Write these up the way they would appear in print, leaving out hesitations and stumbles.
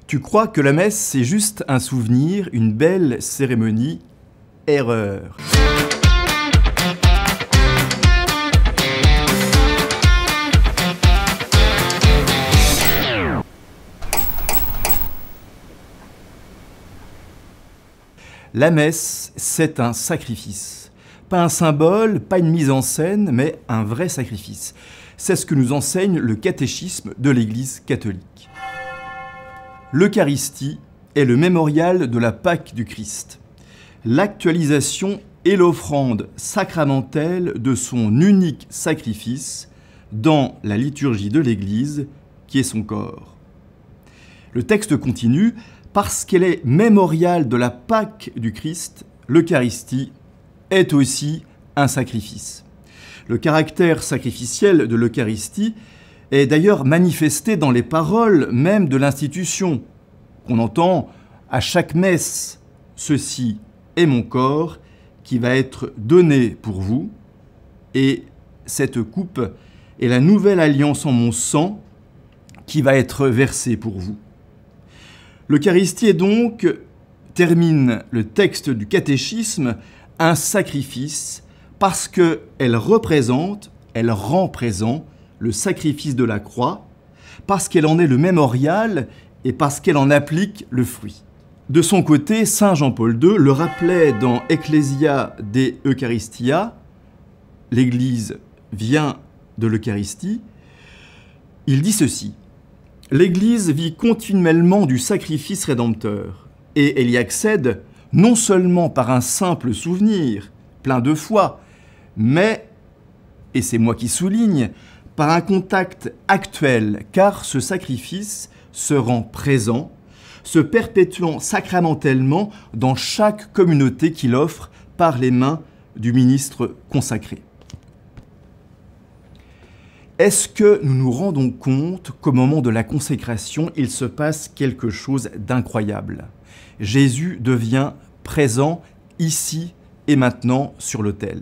Tu crois que la messe, c'est juste un souvenir, une belle cérémonie? Erreur. La messe, c'est un sacrifice. Pas un symbole, pas une mise en scène, mais un vrai sacrifice. C'est ce que nous enseigne le catéchisme de l'Église catholique. L'Eucharistie est le mémorial de la Pâque du Christ, l'actualisation et l'offrande sacramentelle de son unique sacrifice dans la liturgie de l'Église, qui est son corps. Le texte continue, parce qu'elle est mémorial de la Pâque du Christ, l'Eucharistie est aussi un sacrifice. Le caractère sacrificiel de l'Eucharistie est d'ailleurs manifesté dans les paroles même de l'institution, qu'on entend à chaque messe. Ceci est mon corps qui va être donné pour vous, et cette coupe est la nouvelle alliance en mon sang qui va être versée pour vous. L'Eucharistie est donc, termine le texte du catéchisme, un sacrifice parce qu'elle représente, elle rend présent le sacrifice de la croix, parce qu'elle en est le mémorial et parce qu'elle en applique le fruit. De son côté, saint Jean-Paul II le rappelait dans Ecclesia de Eucharistia, l'Église vient de l'Eucharistie, il dit ceci: l'Église vit continuellement du sacrifice rédempteur, et elle y accède non seulement par un simple souvenir, plein de foi, mais, et c'est moi qui souligne, par un contact actuel, car ce sacrifice se rend présent, se perpétuant sacramentellement dans chaque communauté qu'il offre par les mains du ministre consacré. Est-ce que nous nous rendons compte qu'au moment de la consécration, il se passe quelque chose d'incroyable? Jésus devient présent ici et maintenant sur l'autel.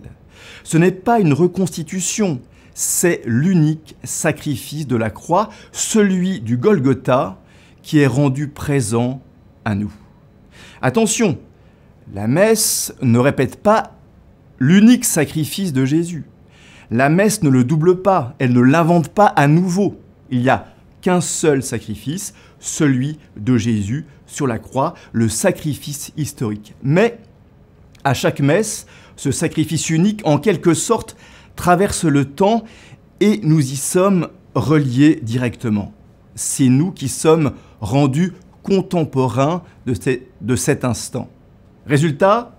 Ce n'est pas une reconstitution, c'est l'unique sacrifice de la croix, celui du Golgotha, qui est rendu présent à nous. Attention, la messe ne répète pas l'unique sacrifice de Jésus. La messe ne le double pas, elle ne l'invente pas à nouveau. Il n'y a qu'un seul sacrifice, celui de Jésus sur la croix, le sacrifice historique. Mais à chaque messe, ce sacrifice unique, en quelque sorte, traverse le temps et nous y sommes reliés directement. C'est nous qui sommes rendus contemporains de cet instant. Résultat,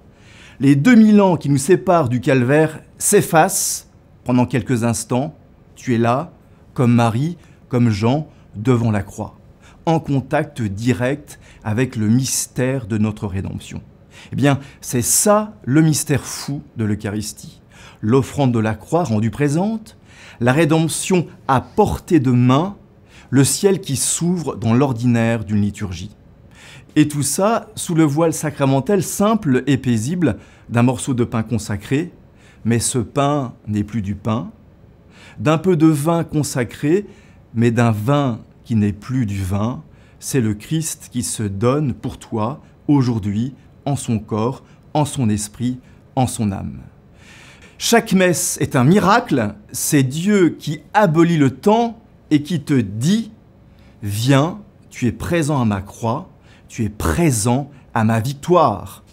les 2000 ans qui nous séparent du calvaire s'effacent pendant quelques instants. Tu es là, comme Marie, comme Jean, devant la croix, en contact direct avec le mystère de notre rédemption. Eh bien, c'est ça le mystère fou de l'Eucharistie. L'offrande de la croix rendue présente, la rédemption à portée de main, le ciel qui s'ouvre dans l'ordinaire d'une liturgie. Et tout ça sous le voile sacramentel simple et paisible d'un morceau de pain consacré, mais ce pain n'est plus du pain, d'un peu de vin consacré, mais d'un vin qui n'est plus du vin. C'est le Christ qui se donne pour toi aujourd'hui en son corps, en son esprit, en son âme. Chaque messe est un miracle, c'est Dieu qui abolit le temps et qui te dit « Viens, tu es présent à ma croix, tu es présent à ma victoire ».